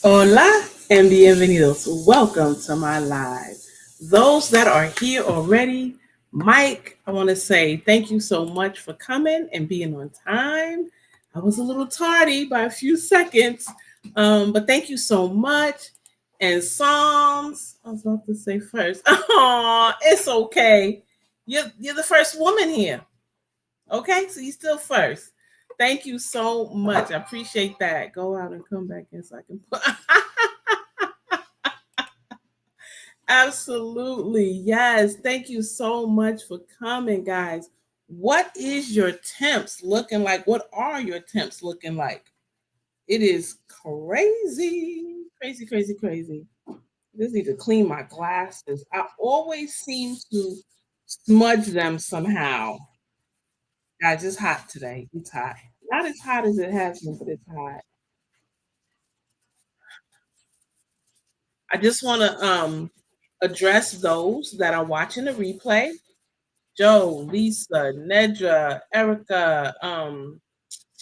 Hola and bienvenidos. Welcome to my live. Those that are here already, Mike, I want to say thank you so much for coming and being on time. I was a little tardy by a few seconds, but thank you so much. And Psalms, I was about to say first. Oh, it's okay. You're the first woman here. Okay, so you still first. Thank you so much. I appreciate that. Go out and come back in so I can put. Absolutely. Yes. Thank you so much for coming, guys. What is your temps looking like? What are your temps looking like? It is crazy. Crazy, crazy, crazy. I just need to clean my glasses. I always seem to smudge them somehow. Guys, it's hot today. It's hot. Not as hot as it has been, but it's hot. I just want to address those that are watching the replay. Joe, Lisa, Nedra, Erica,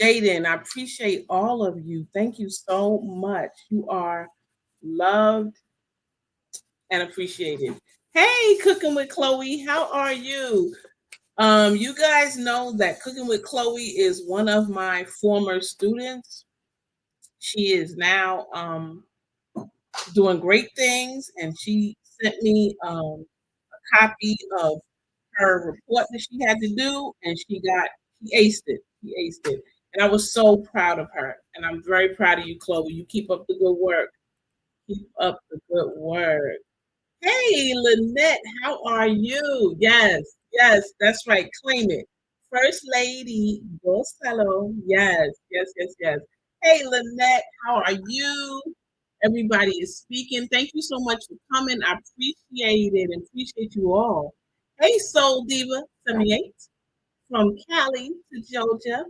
Jaden, I appreciate all of you. Thank you so much. You are loved and appreciated. Hey, Cooking with Chloe, how are you? You guys know that Cooking with Chloe is one of my former students. She is now doing great things, and she sent me a copy of her report that she had to do, and she aced it. She aced it, and I was so proud of her. And I'm very proud of you, Chloe. You keep up the good work. Keep up the good work. Hey, Lynette, how are you? Yes, yes, that's right. Claim it. First Lady Gonzalo. Yes, yes, yes, yes. Hey, Lynette, how are you? Everybody is speaking. Thank you so much for coming. I appreciate it and appreciate you all. Hey, Soul Diva 78 from Cali to Georgia.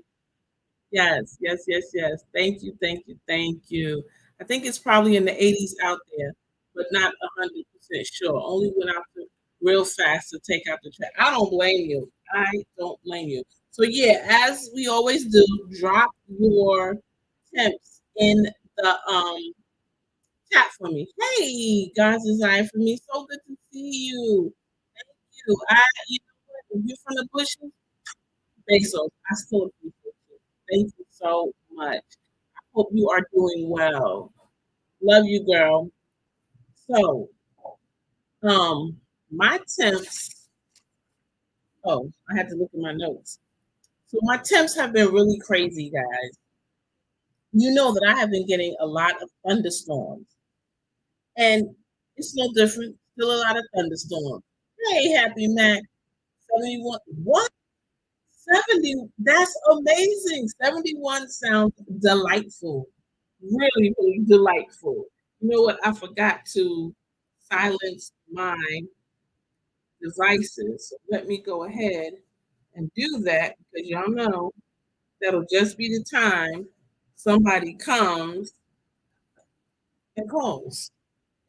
Yes, yes, yes, yes. Thank you, thank you, thank you. I think it's probably in the 80s out there, but not 100% sure. Only went out to real fast to take out the trash. I don't blame you. I don't blame you. So yeah, as we always do, drop your tips in the chat for me. Hey, God's design for me. So good to see you. Thank you. You know what? If you're from the bushes, Bezos, I still appreciate you. Thank you so much. I hope you are doing well. Love you, girl. So, um, my temps. Oh, I had to look at my notes. So my temps have been really crazy, guys. You know that I have been getting a lot of thunderstorms, and it's no different. Still a lot of thunderstorms. Hey, Happy Mac. 71. What? 70? That's amazing. 71 sounds delightful. Really, really delightful. You know what? I forgot to silence my devices. So let me go ahead and do that because y'all know that'll just be the time somebody comes and calls.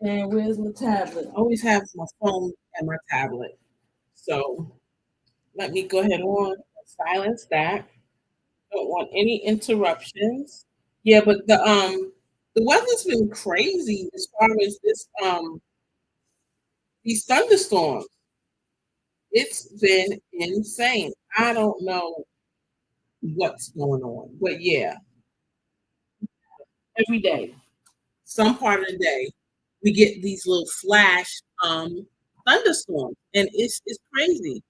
And where's my tablet? I always have my phone and my tablet. So let me go ahead and silence that. Don't want any interruptions. Yeah, but the weather's been crazy as far as this these thunderstorms. It's been insane. I don't know what's going on, but yeah, every day, some part of the day, we get these little flash thunderstorms, and it's crazy.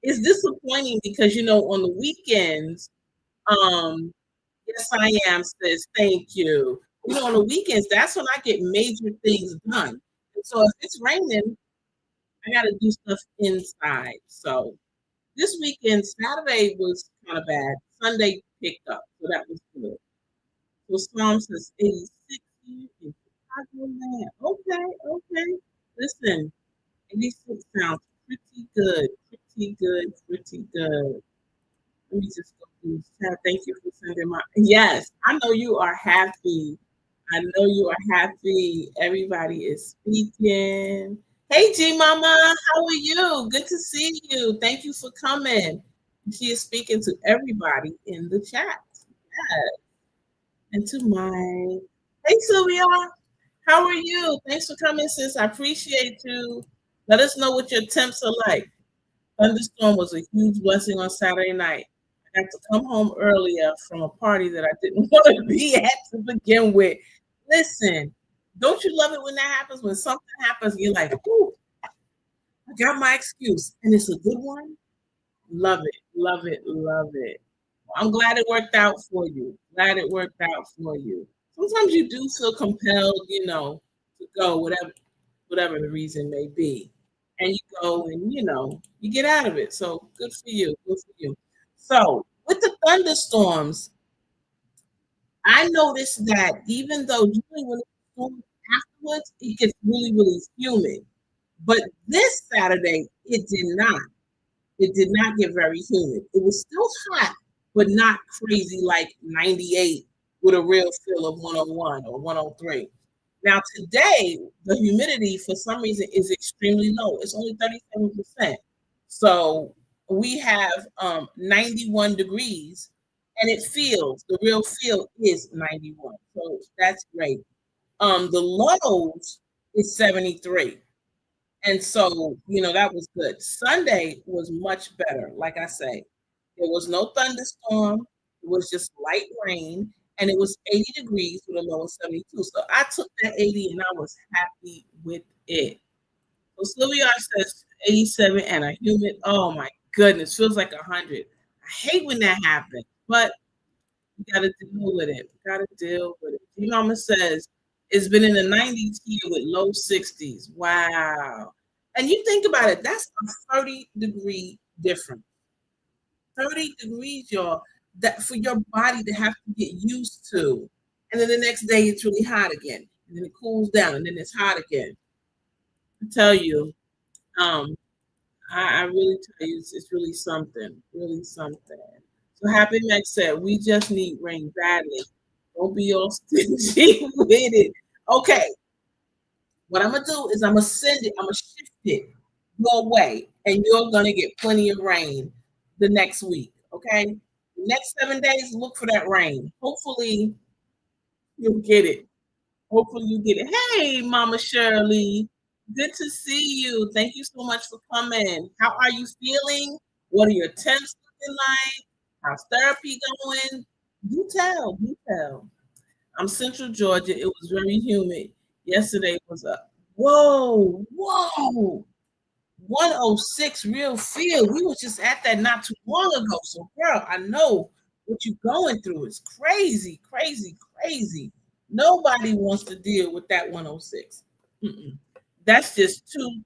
It's disappointing because on the weekends, um, yes, I am, sis. Thank you. On the weekends, that's when I get major things done. And so if it's raining, I got to do stuff inside. So this weekend, Saturday was kind of bad. Sunday picked up, so that was good. So Psalm says 86 here in Chicago land. Okay, okay. Listen, 86 sounds pretty good, pretty good, pretty good. Let me just go through this chat. Thank you for sending my. Yes, I know you are happy. I know you are happy. Everybody is speaking. Hey, G Mama, how are you? Good to see you. Thank you for coming. She is speaking to everybody in the chat. Yes. And to my. Hey, Sylvia. How are you? Thanks for coming, sis. I appreciate you. Let us know what your temps are like. Thunderstorm was a huge blessing on Saturday night. I got to come home earlier from a party that I didn't want to be at to begin with. Listen, don't you love it when that happens? When something happens, you're like, ooh, I got my excuse. And it's a good one. Love it, love it, love it. I'm glad it worked out for you. Glad it worked out for you. Sometimes you do feel compelled, to go, whatever the reason may be. And you go and you get out of it. So good for you. Good for you. So with the thunderstorms, I noticed that even though usually when it's storms afterwards, it gets really, really humid. But this Saturday, it did not. It did not get very humid. It was still hot, but not crazy like 98 with a real feel of 101 or 103. Now, today, the humidity for some reason is extremely low. It's only 37%. So we have 91 degrees and the real feel is 91. So that's great. The lows is 73. And so, that was good. Sunday was much better. Like I say, there was no thunderstorm. It was just light rain, and it was 80 degrees with a low of 72. So I took that 80 and I was happy with it. So Sylvia says 87 and a humid. Oh my goodness, feels like 100. I hate when that happens, but you gotta deal with it. Gotta deal with it. Your mama says it's been in the 90s here with low 60s. Wow. And you think about it, that's a 30-degree difference. 30 degrees, y'all, that for your body to have to get used to. And then the next day it's really hot again. And then it cools down and then it's hot again. I tell you, um, I really tell you, it's really something. Really something. So Happy Max said, we just need rain badly. Don't be all stingy with it. Okay, what I'm gonna do is I'm gonna send it, I'm gonna shift it your way, and you're gonna get plenty of rain the next week. Okay, the next 7 days, look for that rain. Hopefully, you'll get it. Hopefully, you get it. Hey, Mama Shirley, good to see you. Thank you so much for coming. How are you feeling? What are your temps looking like? How's therapy going? You tell, you tell. I'm Central Georgia. It was very humid. Yesterday was a whoa, 106 real feel. We was just at that not too long ago. So, girl, I know what you're going through. It's crazy, crazy, crazy. Nobody wants to deal with that 106. Mm-mm. That's just too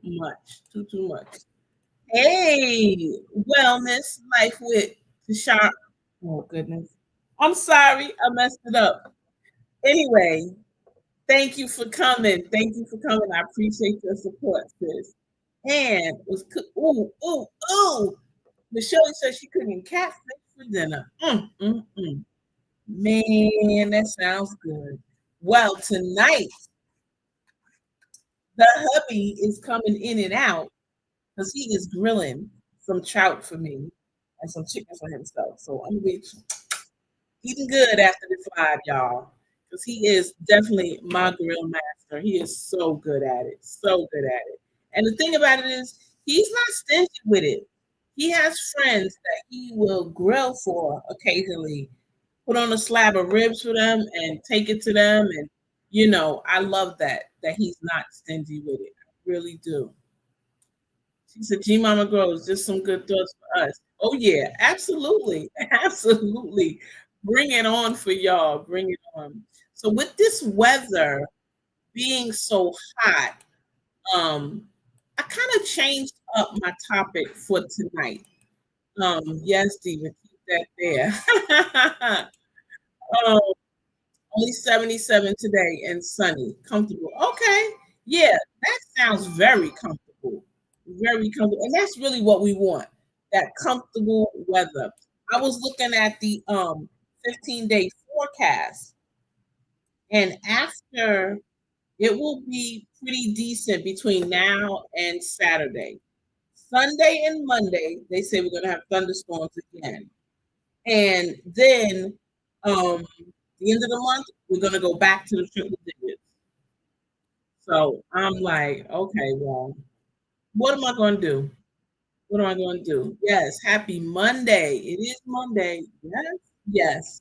much. Too much. Hey, wellness, life with Tashara. Oh, goodness. I'm sorry. I messed it up. Anyway, thank you for coming. Thank you for coming. I appreciate your support, sis. And was ooh. Michelle said she couldn't catfish for dinner. Man, that sounds good. Well, tonight the hubby is coming in and out because he is grilling some trout for me and some chicken for himself. So I'm gonna be eating good after this live, y'all, because he is definitely my grill master. He is so good at it, so good at it. And the thing about it is, he's not stingy with it. He has friends that he will grill for occasionally, put on a slab of ribs for them, and take it to them. And I love that he's not stingy with it. I really do. She said, G Mama Grows, just some good thoughts for us. Oh, yeah, absolutely. Absolutely. Bring it on for y'all. Bring it on. So, with this weather being so hot, I kind of changed up my topic for tonight. Yes, Stephen, keep that there. um, Only 77 today and sunny, comfortable. Okay. Yeah, that sounds very comfortable. Very comfortable. And that's really what we want. That comfortable weather. I was looking at the 15-day forecast, and after it will be pretty decent between now and Saturday. Sunday and Monday, they say we're gonna have thunderstorms again. And then um The end of the month, we're gonna go back to the triple digits. So I'm like, okay, well, what am I gonna do? What am I gonna do? Yes, happy Monday. It is Monday. Yes, yes.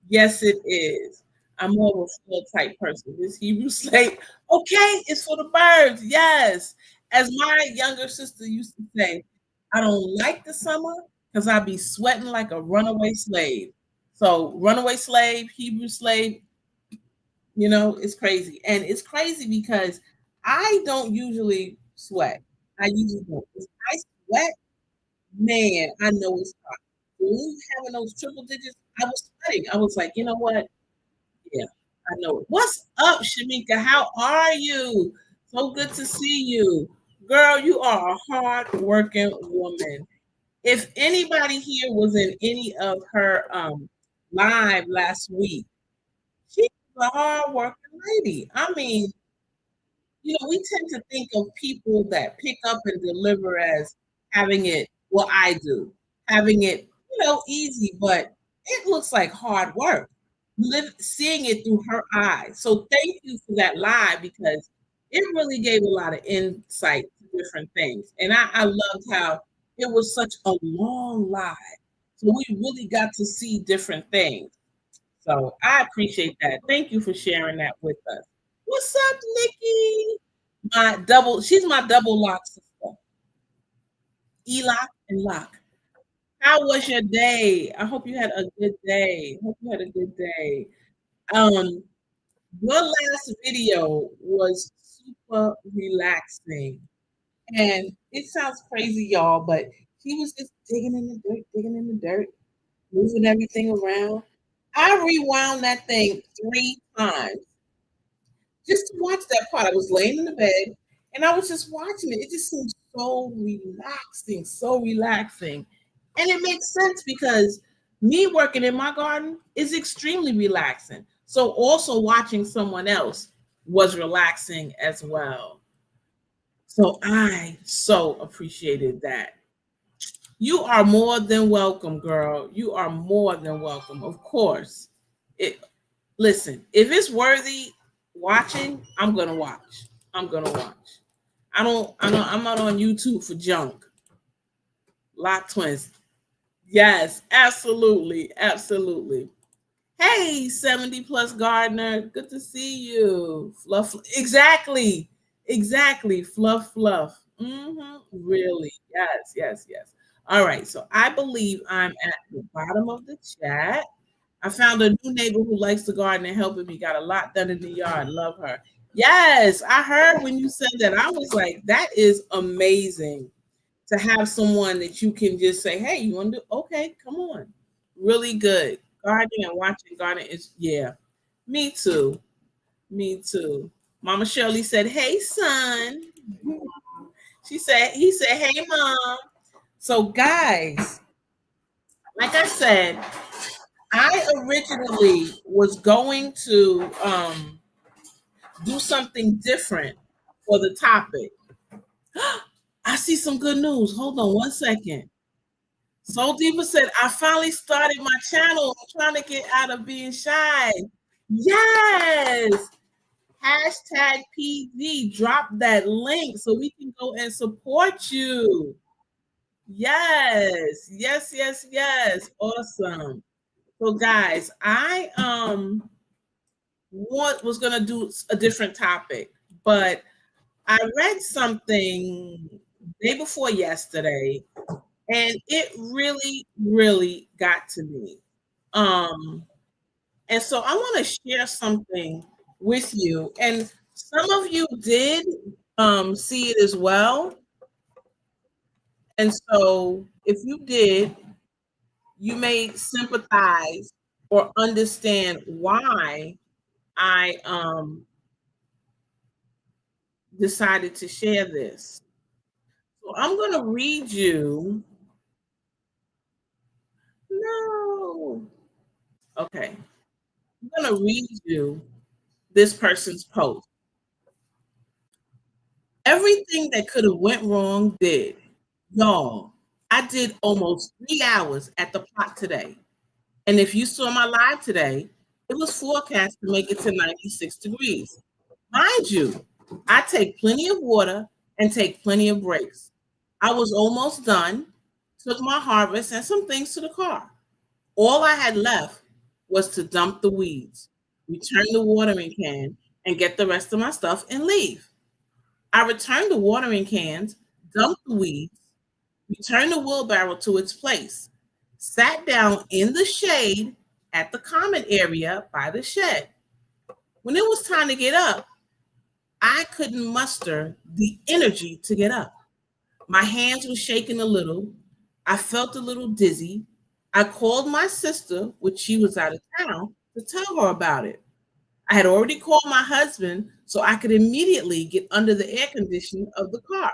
Yes, it is. I'm more of a full type person. This Hebrew slate, okay, it's for the birds. Yes. As my younger sister used to say, I don't like the summer because I be sweating like a runaway slave. So, runaway slave, Hebrew slave, it's crazy. And it's crazy because I don't usually sweat. I usually don't. If I sweat, man, I know it's hot. When we were having those triple digits, I was sweating. I was like, you know what? Yeah, I know it. What's up, Shamika? How are you? So good to see you. Girl, you are a hard working woman. If anybody here was in any of her live last week, she's a hard working lady. I mean, we tend to think of people that pick up and deliver as having it, well, I do, having it, easy, but it looks like hard work. Seeing it through her eyes. So thank you for that live because it really gave a lot of insight to different things. And I loved how it was such a long live. So we really got to see different things. So I appreciate that. Thank you for sharing that with us. What's up, Nikki? She's my double lock sister. Elock and Lock. How was your day? I hope you had a good day. Hope you had a good day. Um, your last video was super relaxing. And it sounds crazy, y'all, but he was just digging in the dirt, moving everything around. I rewound that thing 3 times just to watch that part. I was laying in the bed and I was just watching it. It just seemed so relaxing, so relaxing. And it makes sense because me working in my garden is extremely relaxing. So also watching someone else was relaxing as well. So I so appreciated that. You are more than welcome, girl. You are more than welcome. Of course. It Listen, if it's worthy watching, I'm gonna watch. I'm gonna watch. I'm not on YouTube for junk. Lot twins. Yes, absolutely. Absolutely. Hey, 70 plus Gardner. Good to see you. Fluff. Exactly. Exactly. Fluff, fluff. Really. Yes, yes, yes. All right. So I believe I'm at the bottom of the chat. I found a new neighbor who likes to garden and helping me. Got a lot done in the yard. Love her. Yes, I heard when you said that. I was like, that is amazing to have someone that you can just say, hey, you want to do? Okay, come on. Really good. Gardening and watching gardening is, yeah, me too. Me too. Mama Shirley said, hey, son. He said, hey, mom. So, guys, like I said, I originally was going to do something different for the topic. I see some good news. Hold on 1 second. Soul Diva said, I finally started my channel. I'm trying to get out of being shy. Yes. Hashtag PG. Drop that link so we can go and support you. Yes. Yes, yes, yes. Awesome. So guys, I was gonna do a different topic, but I read something day before yesterday, and it really, really got to me. Um, and so I want to share something with you, and some of you did see it as well. And so, if you did, you may sympathize or understand why I decided to share this. So I'm going to read you. No. Okay. I'm going to read you this person's post. Everything that could have went wrong did. Y'all, I did almost 3 hours at the plot today. And if you saw my live today, it was forecast to make it to 96 degrees. Mind you, I take plenty of water and take plenty of breaks. I was almost done, took my harvest and some things to the car. All I had left was to dump the weeds, return the watering can, and get the rest of my stuff and leave. I returned the watering cans, dumped the weeds, returned the wheelbarrow to its place, sat down in the shade at the common area by the shed. When it was time to get up, I couldn't muster the energy to get up. My hands were shaking a little. I felt a little dizzy. I called my sister, which she was out of town, to tell her about it. I had already called my husband so I could immediately get under the air conditioning of the car.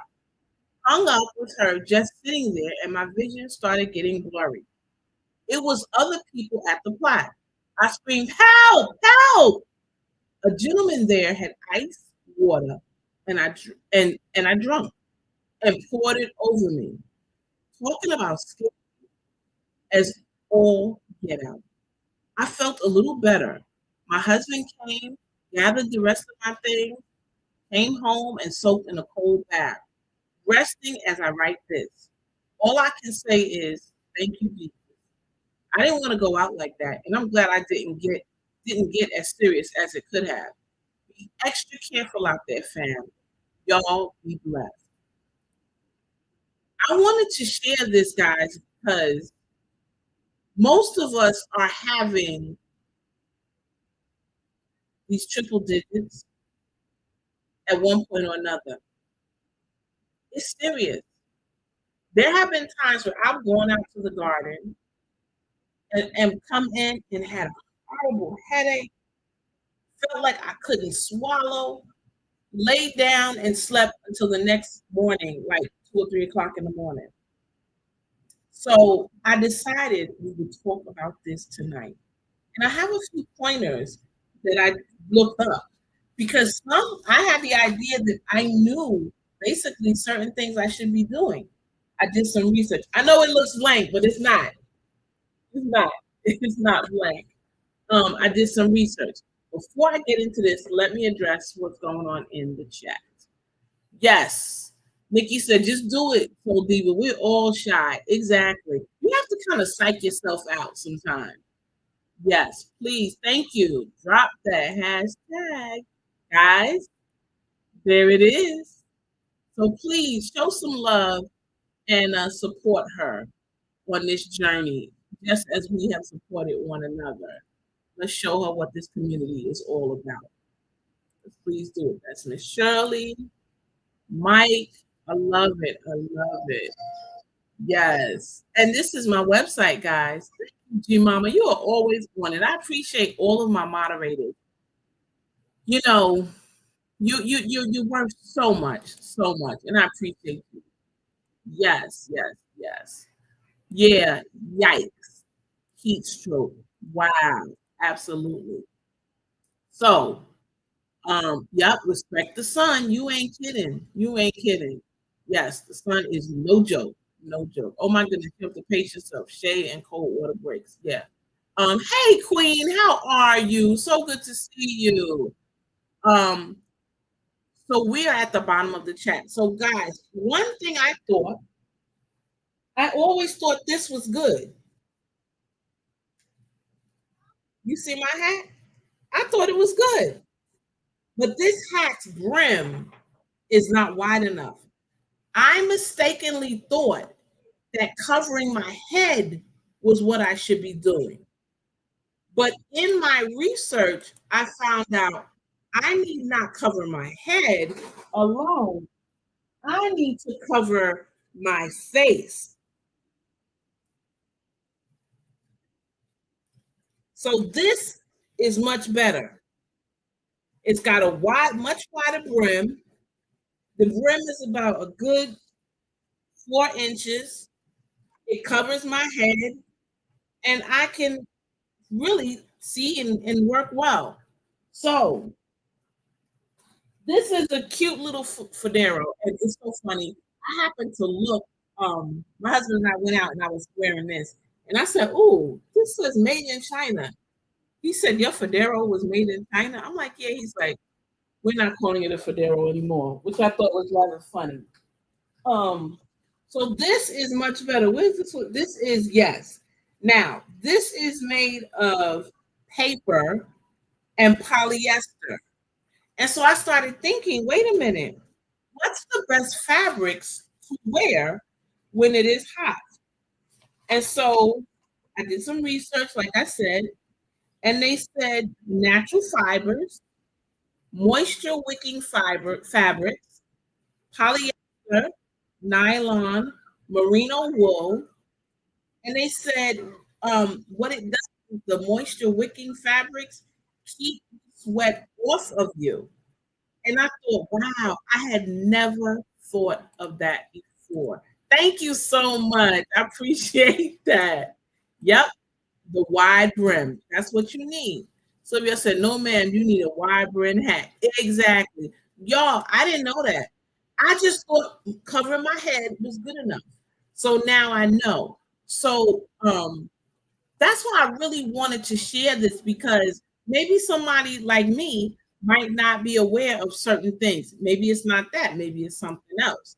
Hung up with her just sitting there, and my vision started getting blurry. It was other people at the plot. I screamed, "Help! Help!" A gentleman there had ice water, and I drunk and poured it over me. Talking about skin as all get out. I felt a little better. My husband came, gathered the rest of my things, came home and soaked in a cold bath, resting as I write this. All I can say is thank you, Jesus. I didn't want to go out like that, and I'm glad I didn't get as serious as it could have. Be extra careful out there, fam. Y'all be blessed. I wanted to share this, guys, because most of us are having these triple digits at one point or another. It's serious. There have been times where I've gone out to the garden and come in and had a horrible headache, felt like I couldn't swallow, laid down and slept until the next morning, like 2 or 3 o'clock in the morning. So I decided we would talk about this tonight. And I have a few pointers that I looked up because I had the idea that I knew basically certain things I should be doing. I did some research. I know it looks blank, but it's not. It's not. It's not blank. I did some research. Before I get into this, let me address what's going on in the chat. Yes. Nikki said, just do it, so Diva. We're all shy. Exactly. You have to kind of psych yourself out sometimes. Yes, please. Thank you. Drop that hashtag. Guys, there it is. So please show some love and support her on this journey, just as we have supported one another. Let's show her what this community is all about. Please do it. That's Miss Shirley, Mike. I love it. I love it. Yes. And this is my website, guys. G Mama, you are always one. And I appreciate all of my moderators. You know, you work so much, so much. And I appreciate you. Yes, yes, yes. Yeah, yikes. Heat stroke. Wow. Absolutely. So, yep, respect the sun. You ain't kidding. You ain't kidding. Yes, the sun is no joke. No joke. Oh my goodness, you have to pace yourself. Shade and cold water breaks. Yeah. Hey Queen, how are you? So good to see you. Um, so we are at the bottom of the chat. So guys, one thing I always thought this was good. You see my hat? I thought it was good. But this hat's brim is not wide enough. I mistakenly thought that covering my head was what I should be doing. But in my research, I found out I need not cover my head alone. I need to cover my face. So this is much better. It's got a much wider brim. The brim is about a good 4 inches. It covers my head, and I can really see and work well. So this is a cute little fedora, and it's so funny. I happened to look. My husband and I went out, and I was wearing this, and I said, "Ooh, this says made in China. He said, your Federo was made in China. I'm like, yeah. He's like, we're not calling it a Federo anymore, which I thought was rather funny. Um, so this is much better. Where's this one? This is yes. Now, this is made of paper and polyester. And so I started thinking, wait a minute, what's the best fabrics to wear when it is hot? And so I did some research, like I said, and they said natural fibers, moisture wicking fabrics, polyester, nylon, merino wool, and they said what it does, the moisture wicking fabrics keep sweat off of you. And I thought, wow, I had never thought of that before. Thank you so much. I appreciate that. Yep, the wide brim. That's what you need. Sylvia said, no, ma'am, you need a wide brim hat. Exactly. Y'all, I didn't know that. I just thought covering my head was good enough. So now I know. So that's why I really wanted to share this because maybe somebody like me might not be aware of certain things. Maybe it's not that, maybe it's something else.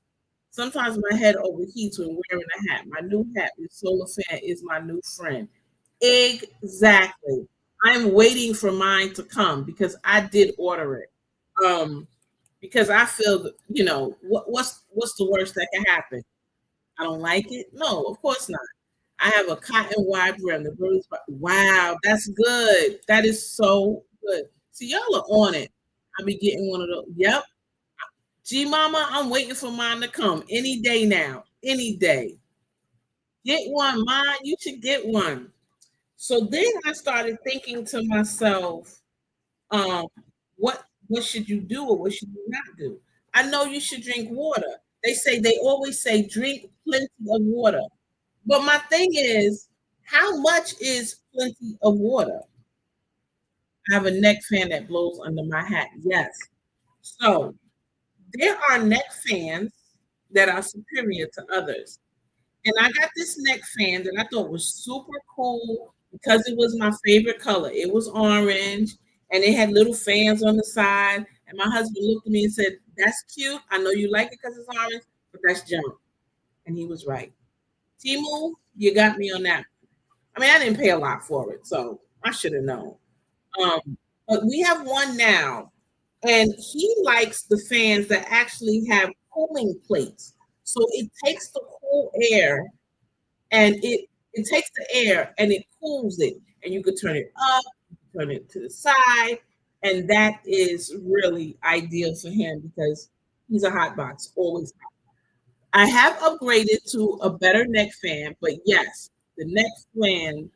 Sometimes my head overheats when wearing a hat. My new hat with solar fan is my new friend. Exactly. I'm waiting for mine to come because I did order it. Um, because I feel that, what's the worst that can happen? I don't like it. No, of course not. I have a cotton wide brim. The brim is wow, that's good. That is so good. See, y'all are on it. I'll be getting one of those. Yep. G Mama, I'm waiting for mine to come any day now. Any day. Get one, mine. You should get one. So then I started thinking to myself, um, what should you do or what should you not do? I know you should drink water. They always say drink plenty of water. But my thing is, how much is plenty of water? I have a neck fan that blows under my hat. Yes. So there are neck fans that are superior to others. And I got this neck fan that I thought was super cool because it was my favorite color. It was orange and it had little fans on the side. And my husband looked at me and said, that's cute. I know you like it because it's orange, but that's junk. And he was right. Timu, you got me on that. I mean, I didn't pay a lot for it, so I should have known. But we have one now, and he likes the fans that actually have cooling plates. So it takes the cool air and it takes the air and it cools it, and you could turn it up, turn it to the side, and that is really ideal for him because he's a hot box, always. I have upgraded to a better neck fan, but yes, the neck fan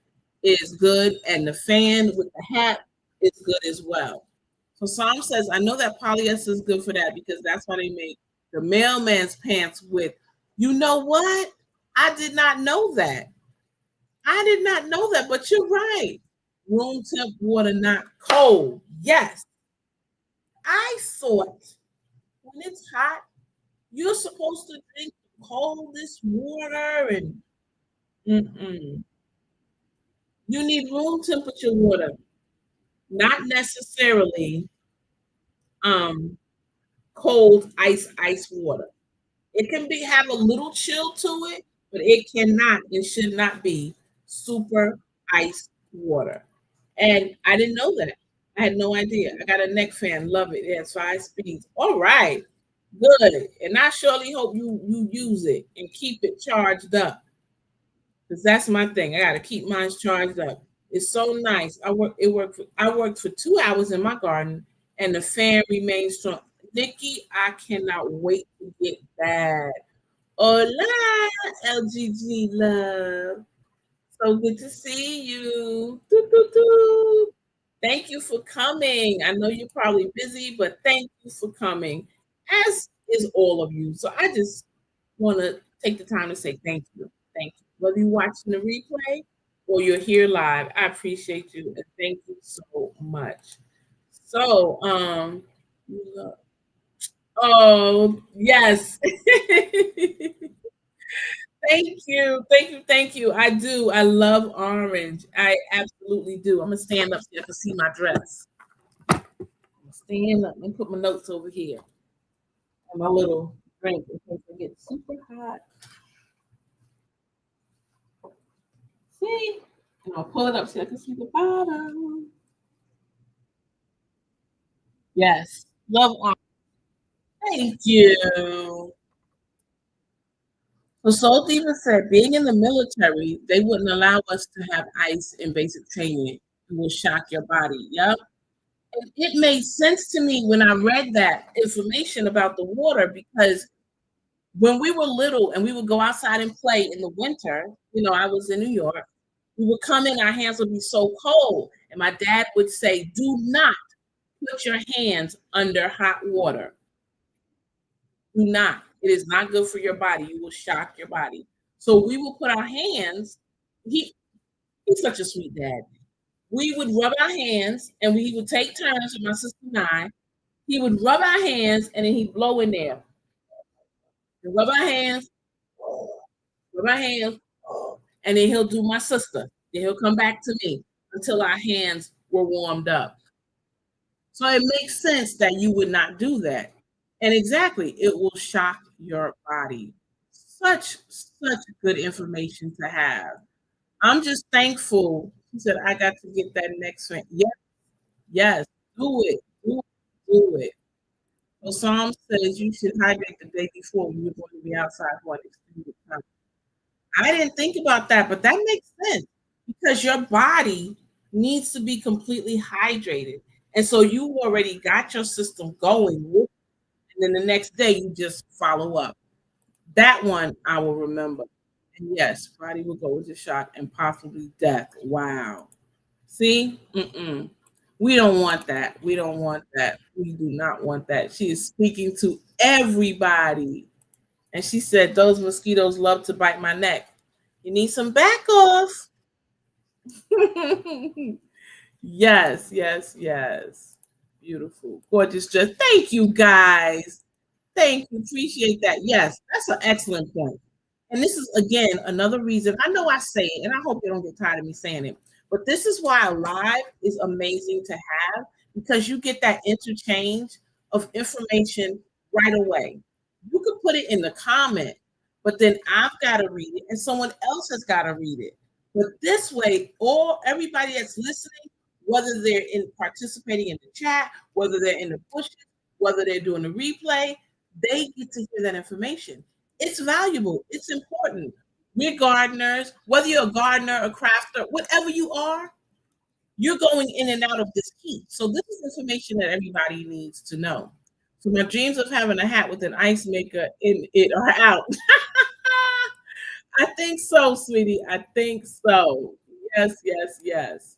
is good, and the fan with the hat is good as well. So Psalm says, I know that polyester is good for that because that's why they make the mailman's pants with. You know what? I did not know that. I did not know that, but you're right. Room temp water, not cold. Yes. I thought when it's hot, you're supposed to drink the coldest water and mm-mm. You need room temperature water, not necessarily um cold ice water. It can be have a little chill to it, but it cannot and should not be super ice water. And I didn't know that. I had no idea. I got a neck fan, love it. It has 5 speeds. All right, good. And I surely hope you use it and keep it charged up. Because that's my thing. I gotta keep mine charged up. It's so nice. I worked for 2 hours in my garden and the fan remains strong. Nikki, I cannot wait to get that. Hola, LGG love. So good to see you. Doo, doo, doo. Thank you for coming. I know you're probably busy, but thank you for coming, as is all of you. So I just want to take the time to say thank you. Thank you. Whether you're watching the replay or you're here live, I appreciate you and thank you so much. So, oh, yes. Thank you. Thank you. Thank you. I do. I love orange. I absolutely do. I'm gonna stand up so you can see my dress. I'm gonna stand up and put my notes over here and my little drink in case it gets super hot. See? And I'll pull it up so I can see the bottom. Yes. Love orange. Thank you. So Soul Diva said, being in the military, they wouldn't allow us to have ice in basic training. It will shock your body. Yep. And it made sense to me when I read that information about the water because when we were little and we would go outside and play in the winter, I was in New York, we would come in, our hands would be so cold. And my dad would say, do not put your hands under hot water. Do not. It is not good for your body. You will shock your body. So we will put our hands. He's such a sweet dad. We would rub our hands and we would take turns with my sister and I. He would rub our hands and then he'd blow in there. And rub our hands, rub our hands, and then he'll do my sister. Then he'll come back to me until our hands were warmed up. So it makes sense that you would not do that. And exactly, it will shock your body. Such good information to have. I'm just thankful. He said, I got to get that next one. Yes, yes, do it. Do it. So Psalm says you should hydrate the day before when you're going to be outside for an extended time. I didn't think about that, but that makes sense because your body needs to be completely hydrated. And so you already got your system going, and then the next day you just follow up. That one I will remember. And yes, body will go into shock and possibly death. Wow. See? Mm-mm. We don't want that. We don't want that. We do not want that. She is speaking to everybody. And she said, those mosquitoes love to bite my neck. You need some back off. Yes, yes, yes. Beautiful. Gorgeous dress. Thank you, guys. Thank you. Appreciate that. Yes, that's an excellent point. And this is, again, another reason. I know I say it, and I hope you don't get tired of me saying it, but this is why live is amazing to have because you get that interchange of information right away. You could put it in the comment, but then I've got to read it, and someone else has got to read it. But this way, all everybody that's listening, whether they're in participating in the chat, whether they're in the bushes, whether they're doing the replay, they get to hear that information. It's valuable. It's important. We're gardeners, whether you're a gardener, a crafter, whatever you are, you're going in and out of this heat. So this is information that everybody needs to know. So my dreams of having a hat with an ice maker in it are out. I think so, sweetie. I think so. Yes, yes, yes.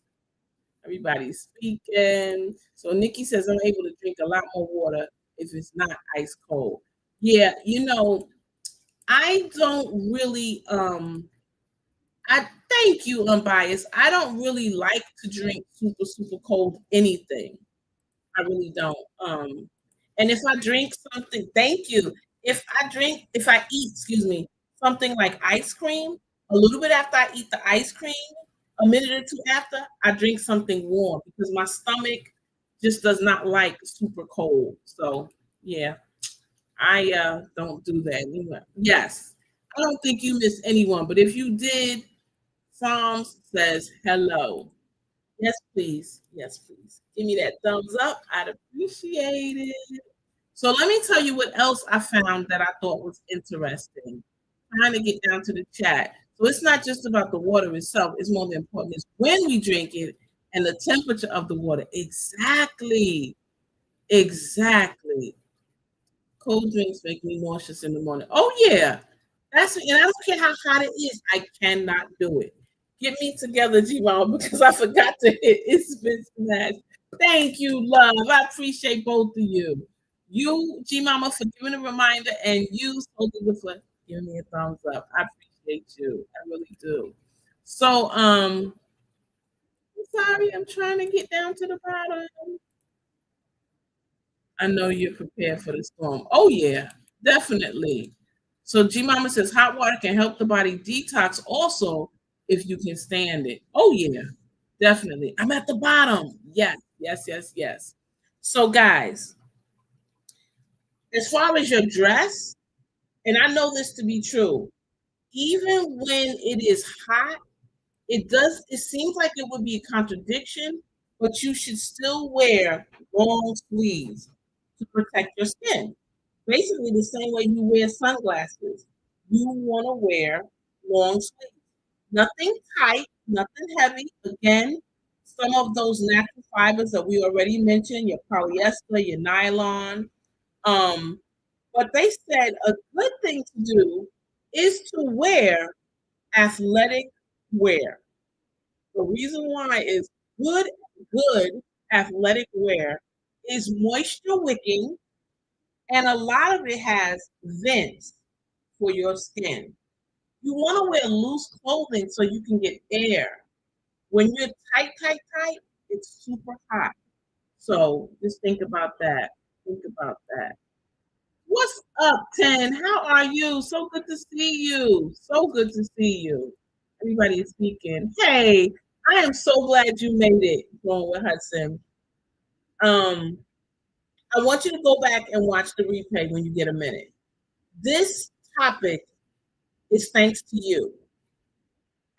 Everybody's speaking. So Nikki says I'm able to drink a lot more water if it's not ice cold. Yeah, I don't really I thank you, unbiased. I don't really like to drink super cold anything. I really don't. And if I drink something, thank you. If I eat, excuse me, something like ice cream, a little bit after I eat the ice cream, a minute or two after, I drink something warm because my stomach just does not like super cold. So yeah, I don't do that. Yes, I don't think you missed anyone, but if you did, Psalms says hello. Yes, please. Yes, please. Give me that thumbs up. I'd appreciate it. So let me tell you what else I found that I thought was interesting. Trying to get down to the chat. So it's not just about the water itself. It's more important is when we drink it and the temperature of the water. Exactly. Exactly. Cold drinks make me nauseous in the morning. Oh yeah. And I don't care how hot it is. I cannot do it. Get me together, G Mama, because I forgot to hit It's Been Smashed. Thank you, love. I appreciate both of you. You, G Mama, for giving a reminder, and you, Sophie, for giving me a thumbs up. I appreciate you. I really do. So, I'm sorry, I'm trying to get down to the bottom. I know you're prepared for the storm. Oh yeah, definitely. So G Mama says hot water can help the body detox also if you can stand it. Oh yeah, definitely. I'm at the bottom. Yes, yes, yes, yes. So guys, as far as your dress, and I know this to be true, even when it is hot, it seems like it would be a contradiction, but you should still wear long sleeves to protect your skin. Basically the same way you wear sunglasses. You want to wear long sleeves. Nothing tight, nothing heavy. Again, some of those natural fibers that we already mentioned, your polyester, your nylon. Um, but they said a good thing to do is to wear athletic wear. The reason why is good athletic wear is moisture wicking, and a lot of it has vents for your skin. You want to wear loose clothing so you can get air. When you're tight, it's super hot. So just think about that. Think about that. What's up, 10? How are you? So good to see you. So good to see you. Everybody is speaking. Hey, I am so glad you made it going with Hudson. Um, I want you to go back and watch the replay when you get a minute. This topic is thanks to you.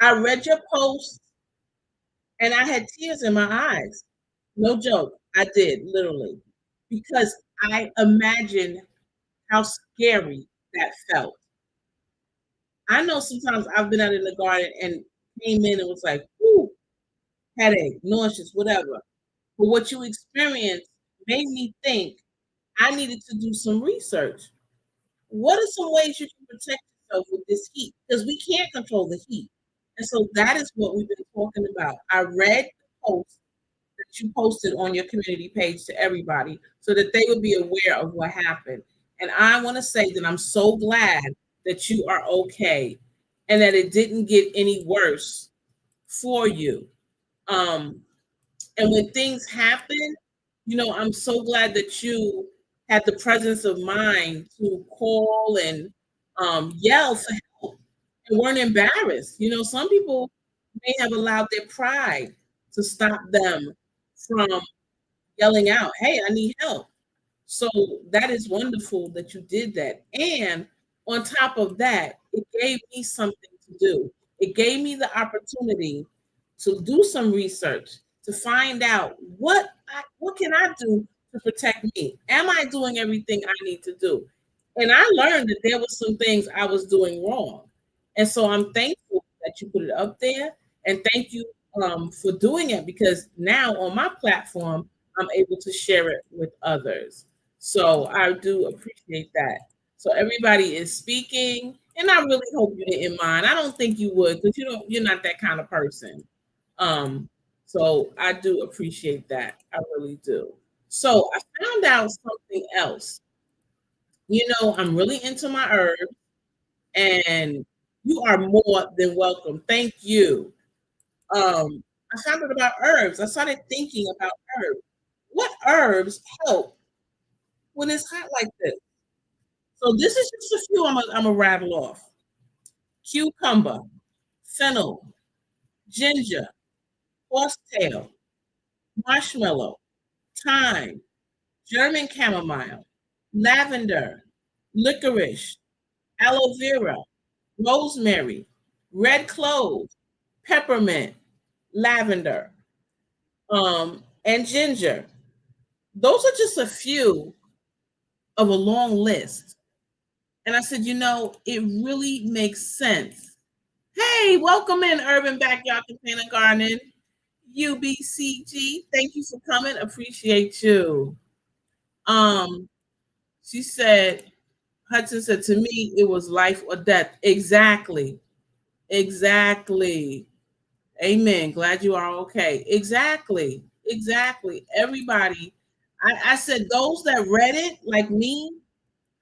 I read your post and I had tears in my eyes. No joke. I did, literally. Because I imagined how scary that felt. I know sometimes I've been out in the garden and came in and was like, whoo, headache, nauseous, whatever. But what you experienced made me think I needed to do some research. What are some ways you can protect yourself with this heat? Because we can't control the heat. And so that is what we've been talking about. I read the post that you posted on your community page to everybody so that they would be aware of what happened. And I want to say that I'm so glad that you are okay and that it didn't get any worse for you. Um, and when things happen, I'm so glad that you had the presence of mind to call and yell for help and weren't embarrassed. Some people may have allowed their pride to stop them from yelling out, "Hey, I need help." So that is wonderful that you did that. And on top of that, it gave me something to do. It gave me the opportunity to do some research to find out what can I do to protect me? Am I doing everything I need to do? And I learned that there were some things I was doing wrong. And so I'm thankful that you put it up there. And thank you for doing it, because now on my platform, I'm able to share it with others. So I do appreciate that. So everybody is speaking, and I really hope you didn't mind. I don't think you would, because you're not that kind of person. Um, so I do appreciate that. I really do. So I found out something else. I'm really into my herbs, and you are more than welcome. Thank you. I found out about herbs. I started thinking about herbs. What herbs help when it's hot like this? So this is just a few I'm gonna rattle off: cucumber, fennel, ginger, horsetail, marshmallow, thyme, German chamomile, lavender, licorice, aloe vera, rosemary, red clove, peppermint, lavender, and ginger. Those are just a few of a long list. And I said, it really makes sense. Hey, welcome in Urban Backyard Container Gardening, UBCG. Thank you for coming. Appreciate you. She said, Hudson said, to me, it was life or death. Exactly. Exactly. Amen. Glad you are okay. Exactly. Exactly. Everybody. I said, those that read it, like me,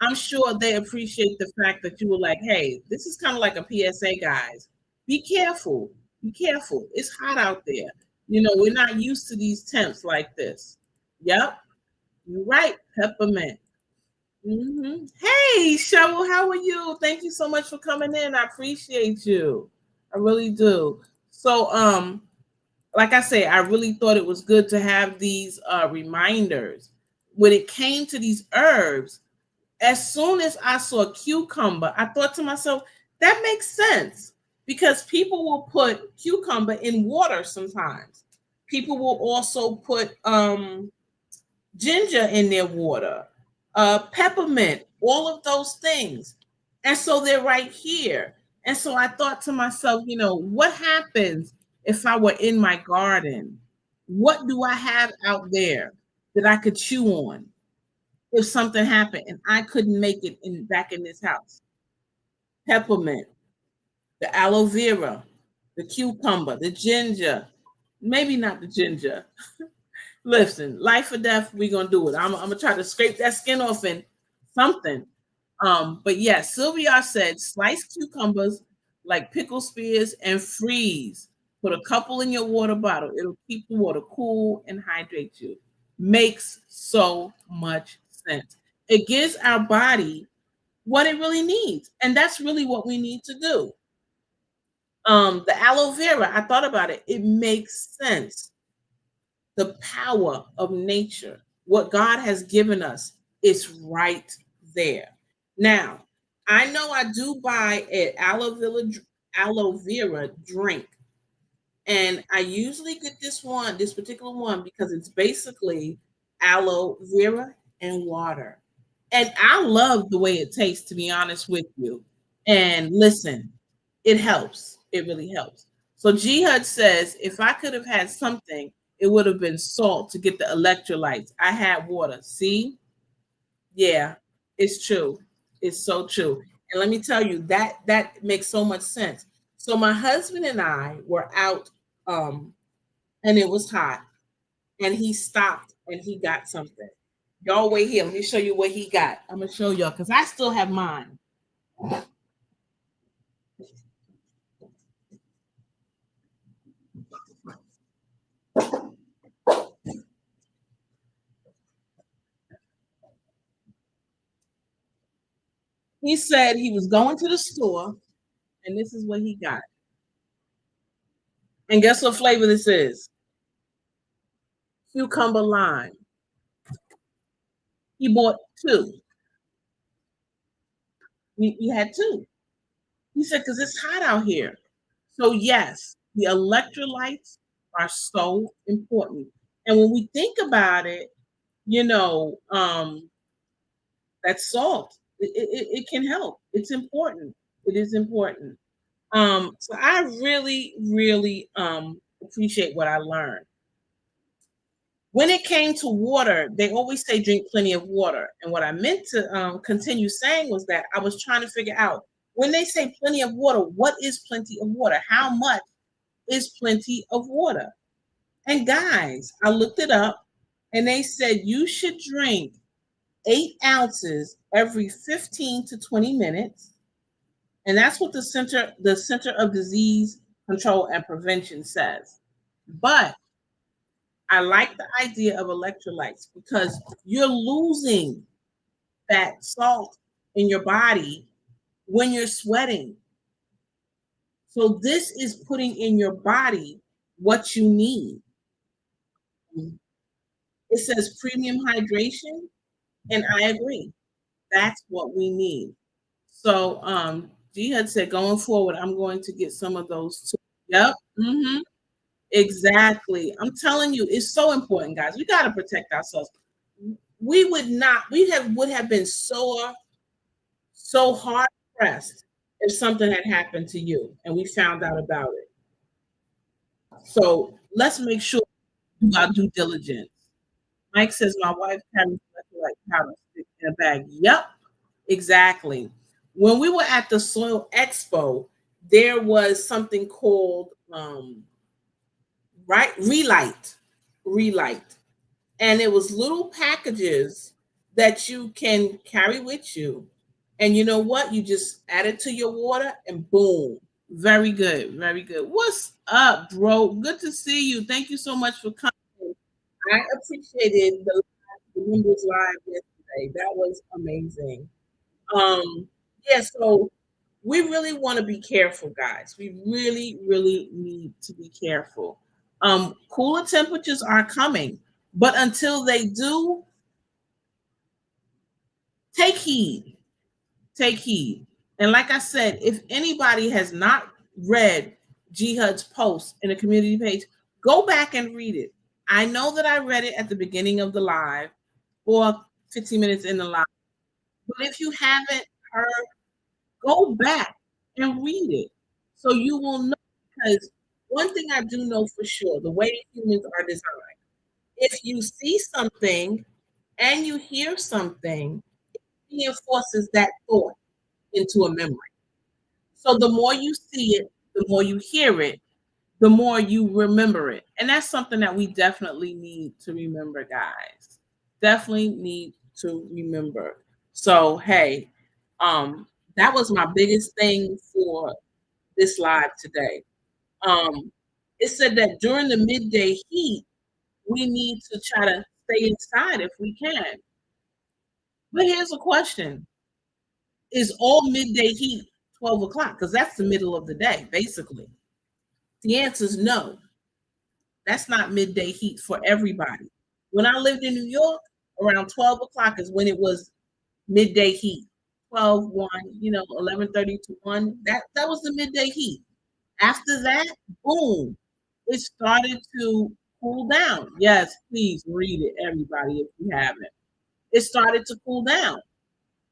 I'm sure they appreciate the fact that you were like, hey, this is kind of like a PSA, guys. Be careful. Be careful. It's hot out there. We're not used to these temps like this. Yep. You're right. Peppermint. Hey, Shovel, how are you? Thank you so much for coming in. I appreciate you. I really do. So, like I say, I really thought it was good to have these reminders. When it came to these herbs, as soon as I saw cucumber, I thought to myself, that makes sense because people will put cucumber in water sometimes. People will also put ginger in their water, peppermint, all of those things. And so they're right here. And so I thought to myself, what happens if I were in my garden? What do I have out there that I could chew on if something happened and I couldn't make it back in this house? Peppermint, the aloe vera, the cucumber, the ginger, maybe not the ginger. Listen, life or death, we're gonna do it. I'm gonna try to scrape that skin off and something. But yes, Sylvia said slice cucumbers like pickle spears and freeze. Put a couple in your water bottle. It'll keep the water cool and hydrate you. Makes so much sense. It gives our body what it really needs, and that's really what we need to do. The aloe vera, I thought about it. It makes sense. The power of nature, what God has given us, is right there. Now, I know I do buy an aloe vera drink, and I usually get this particular one, because it's basically aloe vera and water. And I love the way it tastes, to be honest with you. And listen, it helps. It really helps. So Jihad says, if I could have had something, it would have been salt to get the electrolytes. I had water. See? Yeah, it's true. It's so true. And let me tell you, that makes so much sense. So my husband and I were out, and it was hot, and he stopped and he got something. Y'all wait here. Let me show you what he got. I'm gonna show y'all because I still have mine. He said he was going to the store, and this is what he got. And guess what flavor this is? Cucumber lime. He bought two. We had two. He said, because it's hot out here. So, yes, the electrolytes are so important. And when we think about it, you know, that salt, it can help. It's important. It is important. So I really, really appreciate what I learned. When it came to water, they always say drink plenty of water. And what I meant to continue saying was that I was trying to figure out, when they say plenty of water, what is plenty of water? How much is plenty of water? And guys, I looked it up, and they said you should drink 8 ounces every 15 to 20 minutes. And that's what the Center of Disease Control and Prevention says. But I like the idea of electrolytes because you're losing that salt in your body when you're sweating. So this is putting in your body what you need. It says premium hydration, and I agree. That's what we need. So Jihad said, going forward, I'm going to get some of those too. Yep. Exactly. I'm telling you, it's so important, guys. We got to protect ourselves. We would not, we have would have been so hard pressed if something had happened to you and we found out about it. So let's make sure we do our due diligence. Mike says my wife carries like powder stick in a bag. Yep, exactly. When we were at the Soil Expo, there was something called relight, and it was little packages that you can carry with you. And you know what? You just add it to your water, and boom, very good, very good. What's up, bro? Good to see you. Thank you so much for coming. I appreciated the members live yesterday. say. That was amazing. Um, yeah, so we really want to be careful, guys. We really, really need to be careful. Cooler temperatures are coming, but until they do, take heed. Take heed. And like I said, if anybody has not read Jihad's post in the community page, go back and read it. I know that I read it at the beginning of the live or 15 minutes in the live, but if you haven't heard, go back and read it so you will know. Because one thing I do know for sure, the way humans are designed, if you see something and you hear something, it reinforces that thought into a memory. So the more you see it, the more you hear it, the more you remember it. And that's something that we definitely need to remember, guys. Definitely need to remember. So, hey, that was my biggest thing for this live today. Um, it said that during the midday heat, we need to try to stay inside if we can. But here's a question: is all midday heat 12 o'clock? Because that's the middle of the day, basically. The answer is no. That's not midday heat for everybody. When I lived in New York, around 12 o'clock is when it was midday heat. 12, 1, 11:30 to 1. That was the midday heat. After that, boom, it started to cool down. Yes, please read it, everybody, if you haven't. It started to cool down.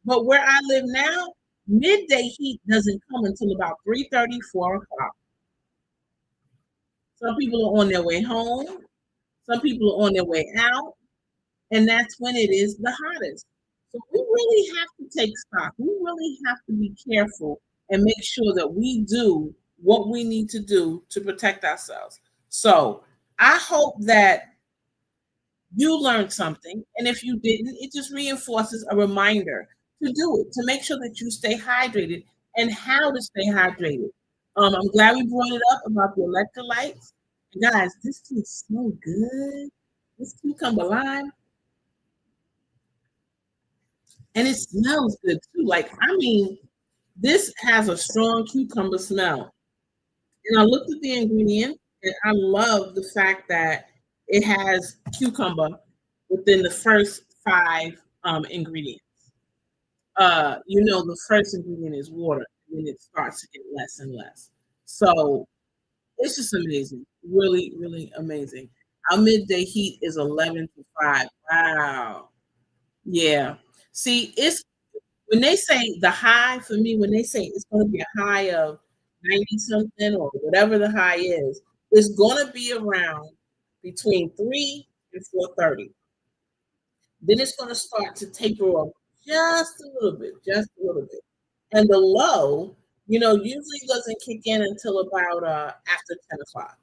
But where I live now, midday heat doesn't come until about 3:30, 4 o'clock. Some people are on their way home. Some people are on their way out. And that's when it is the hottest. So we really have to take stock. We really have to be careful and make sure that we do what we need to do to protect ourselves. So I hope that you learned something. And if you didn't, it just reinforces a reminder to do it, to make sure that you stay hydrated and how to stay hydrated. I'm glad we brought it up about the electrolytes. And guys, this tastes so good. This cucumber lime. And it smells good too. Like, I mean, this has a strong cucumber smell. And I looked at the ingredient, and I love the fact that it has cucumber within the first five ingredients. The first ingredient is water, and then it starts to get less and less. So it's just amazing. Really, really amazing. Our midday heat is 11 to 5. Wow. Yeah. See, it's when they say the high for me, when they say it's going to be a high of 90 something or whatever the high is, it's going to be around between 3 and 4:30. Then it's going to start to taper off just a little bit, just a little bit. And the low, usually doesn't kick in until about after 10 o'clock.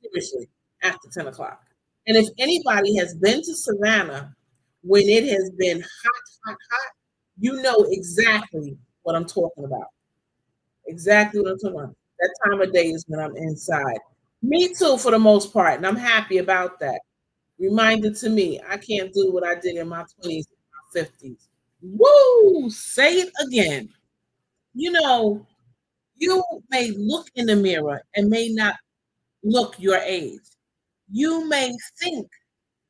Seriously, after 10 o'clock. And if anybody has been to Savannah when it has been hot, hot, hot, you know exactly what I'm talking about. Exactly what I'm talking about. That time of day is when I'm inside. Me too, for the most part, and I'm happy about that. Reminder to me, I can't do what I did in my 20s, my 50s. Woo! Say it again. You know, you may look in the mirror and may not look your age. You may think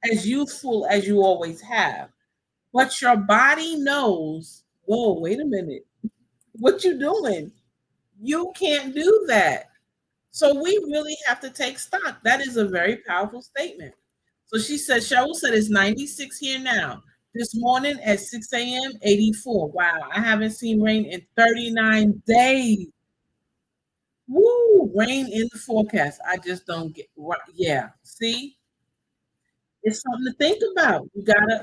as youthful as you always have, but your body knows, whoa, wait a minute. What you doing? You can't do that. So we really have to take stock. That is a very powerful statement. So she said, Cheryl said it's 96 here now. This morning at 6 a.m., 84. Wow, I haven't seen rain in 39 days. Woo, rain in the forecast. I just don't get right. Yeah. See, it's something to think about.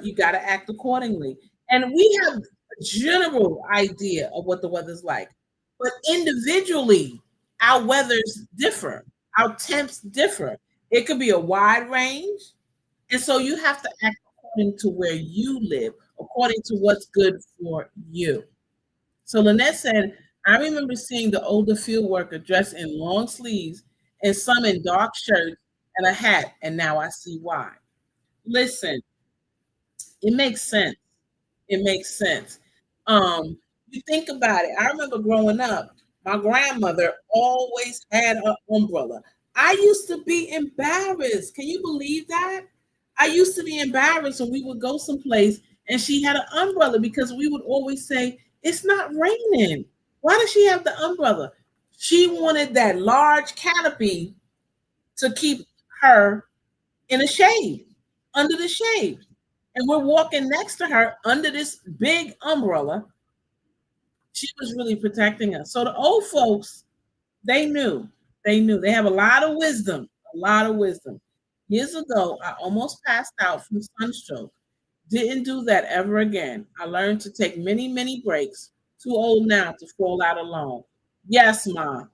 You gotta act accordingly. And we have a general idea of what the weather's like. But individually, our weathers differ. Our temps differ. It could be a wide range. And so you have to act according to where you live, according to what's good for you. So Lynette said, I remember seeing the older field worker dressed in long sleeves and some in dark shirts and a hat, and now I see why. Listen, it makes sense. It makes sense. You think about it. I remember growing up, my grandmother always had an umbrella. I used to be embarrassed. Can you believe that? I used to be embarrassed when we would go someplace and she had an umbrella because we would always say, "It's not raining. Why does she have the umbrella?" She wanted that large canopy to keep her in the shade, under the shade. And we're walking next to her under this big umbrella. She was really protecting us. So the old folks, they knew. They knew. They have a lot of wisdom. A lot of wisdom. Years ago, I almost passed out from sunstroke. Didn't do that ever again. I learned to take many, many breaks. Too old now to fall out alone. Yes, Mom.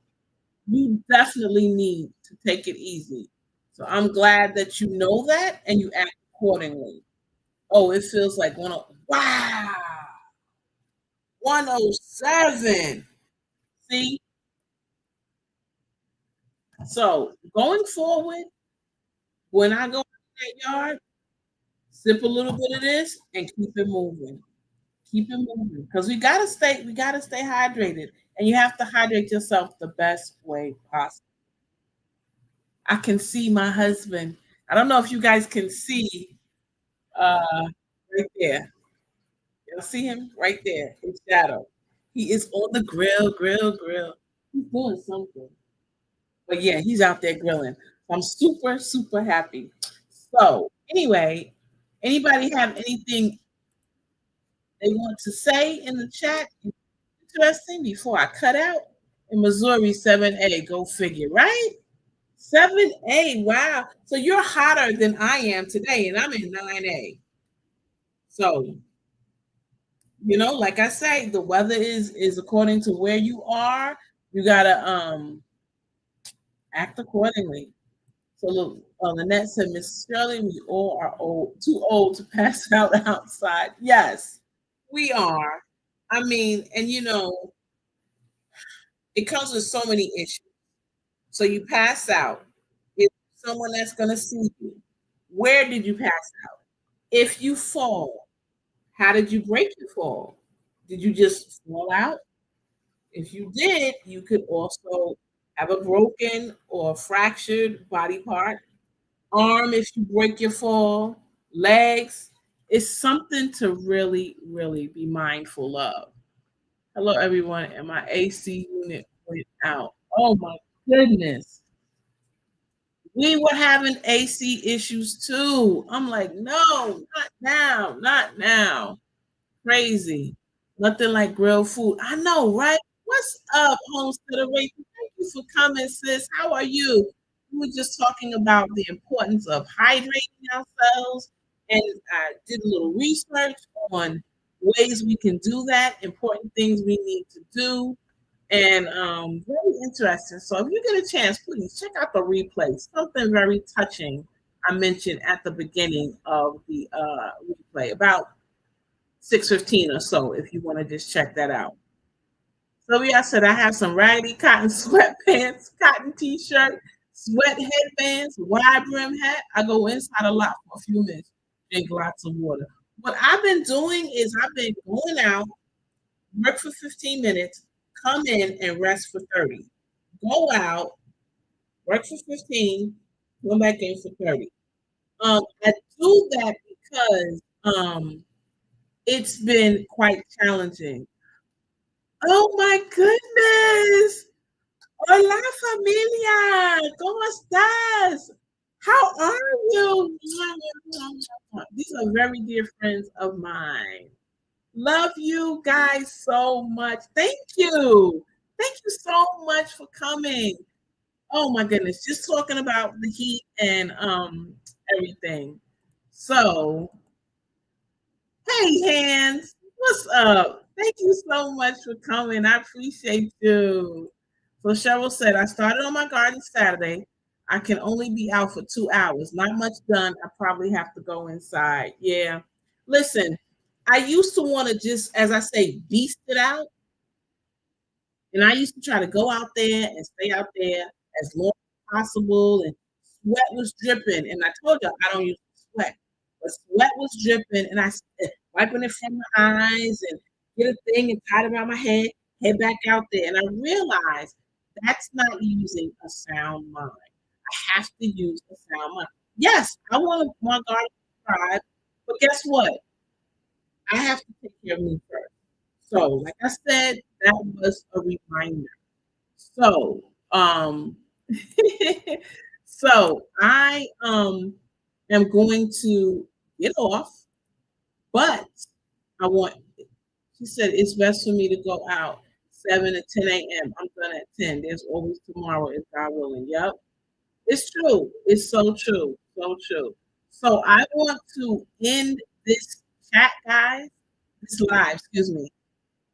You definitely need to take it easy. So I'm glad that you know that and you act accordingly. Oh, it feels like wow, 107. See? So going forward, when I go in that yard, sip a little bit of this and keep it moving. Keep it moving. Because we gotta stay hydrated. And you have to hydrate yourself the best way possible. I can see my husband. I don't know if you guys can see right there. You'll see him right there in shadow. He is on the grill. He's doing something. But yeah, he's out there grilling. I'm super, super happy. So anyway, anybody have anything they want to say in the chat? Interesting before I cut out? In Missouri, 7A, go figure, right? 7A, wow. So you're hotter than I am today, and I'm in 9A. So, like I say, the weather is according to where you are. You gotta act accordingly. So look, Lynette said, Miss Shirley, we all are too old to pass out outside. Yes, we are. I mean, and it comes with so many issues. So you pass out. Is someone that's gonna see you? Where did you pass out? If you fall, how did you break your fall? Did you just fall out? If you did, you could also have a broken or fractured body part. Arm if you break your fall, legs. It's something to really, really be mindful of. Hello, everyone, and my AC unit went out. Oh my goodness. We were having AC issues too. I'm like, no, not now, not now. Crazy. Nothing like grilled food. I know, right? What's up, Homesteader Rachel? Thank you for coming, sis. How are you? We were just talking about the importance of hydrating ourselves, and I did a little research on ways we can do that, important things we need to do, and very interesting. So if you get a chance, please check out the replay. Something very touching I mentioned at the beginning of the replay about 6:15 or so if you want to just check that out. Sylvia said I have some raggedy cotton sweatpants, cotton t-shirt, sweat headbands, wide brim hat. I go inside a lot for a few minutes, drink lots of water. What I've been doing is I've been going out, work for 15 minutes, come in and rest for 30. Go out, work for 15, come back in for 30. I do that because it's been quite challenging. Oh my goodness. Hola familia. ¿Cómo estás? How are you? These are very dear friends of mine. Love you guys so much. Thank you. Thank you so much for coming. Oh my goodness. Just talking about the heat and everything. So, hey hands, what's up? Thank you so much for coming. I appreciate you. So Cheryl said, I started on my garden Saturday. I can only be out for 2 hours. Not much done. I probably have to go inside. Yeah. Listen, I used to want to just, as I say, beast it out. And I used to try to go out there and stay out there as long as possible. And sweat was dripping. And I told you I don't use sweat, but sweat was dripping. And wiping it from my eyes and get a thing and tie it around my head, head back out there. And I realized that's not using a sound mind. I have to use a sound mind. Yes, I want my garden to thrive, but guess what? I have to take care of me first. So, like I said, that was a reminder. So, so I am going to get off, but I want she said it's best for me to go out 7 to 10 a.m. I'm done at 10. There's always tomorrow if God willing. Yep. It's true. It's so true. So true. So I want to end this chat, guys, this live, excuse me.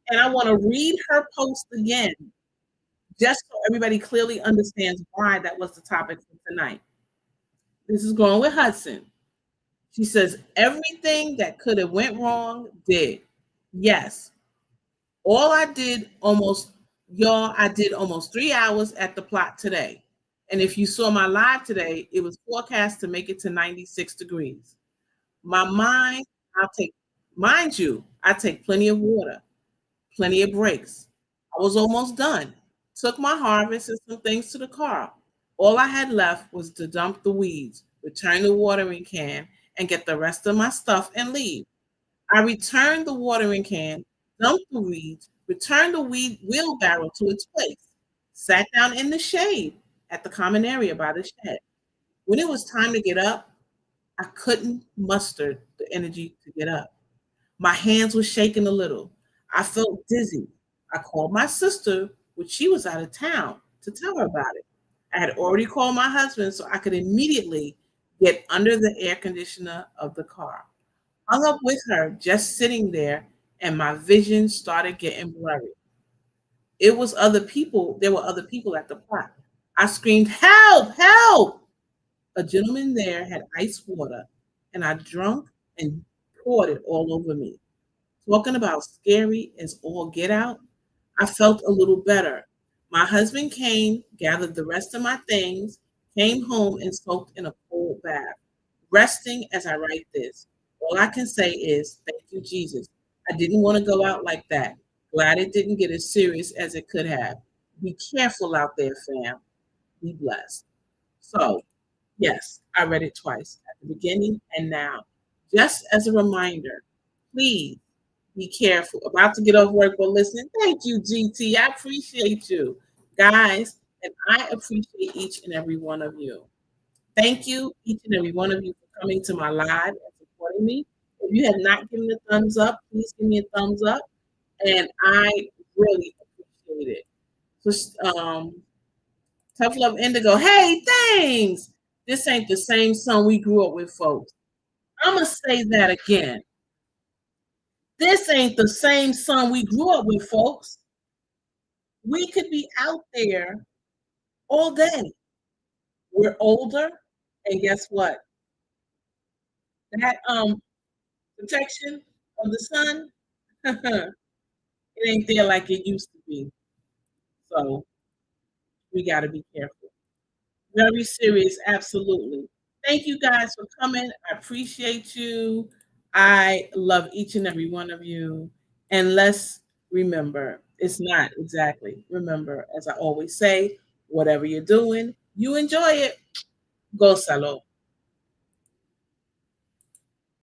And I want to read her post again, just so everybody clearly understands why that was the topic for tonight. This is going with Hudson. She says, everything that could have went wrong did. Yes. All I did almost, y'all, I did almost 3 hours at the plot today. And if you saw my live today, it was forecast to make it to 96 degrees. My mind, mind you, I take plenty of water, plenty of breaks. I was almost done. Took my harvest and some things to the car. All I had left was to dump the weeds, return the watering can, and get the rest of my stuff and leave. I returned the watering can, dumped the weeds, returned the weed wheelbarrow to its place, sat down in the shade at the common area by the shed. When it was time to get up, I couldn't muster the energy to get up. My hands were shaking a little. I felt dizzy. I called my sister, which she was out of town, to tell her about it. I had already called my husband so I could immediately get under the air conditioner of the car. Hung up with her, just sitting there, and my vision started getting blurry. It was other people, there were other people at the plot. I screamed, help, help! A gentleman there had ice water, and I drunk and poured it all over me. Talking about scary as all get out, I felt a little better. My husband came, gathered the rest of my things, came home and soaked in a cold bath, resting as I write this. All I can say is, thank you, Jesus. I didn't want to go out like that. Glad it didn't get as serious as it could have. Be careful out there, fam. Be blessed. So, yes, I read it twice at the beginning and now. Just as a reminder, please be careful. About to get off work, but listen, thank you, GT. I appreciate you, guys, and I appreciate each and every one of you. Thank you, each and every one of you, for coming to my live and supporting me. If you have not given a thumbs up, please give me a thumbs up, and I really appreciate it. Just tough love indigo. Hey, thanks. This ain't the same song we grew up with, folks. I'm gonna say that again. This ain't the same son we grew up with, folks. We could be out there all day. We're older, and guess what? That protection of the sun, it ain't there like it used to be. So we got to be careful. Very serious, absolutely. Thank you guys for coming. I appreciate you. I love each and every one of you. And let's remember, it's not exactly. Remember, as I always say, whatever you're doing, you enjoy it. Gózalo.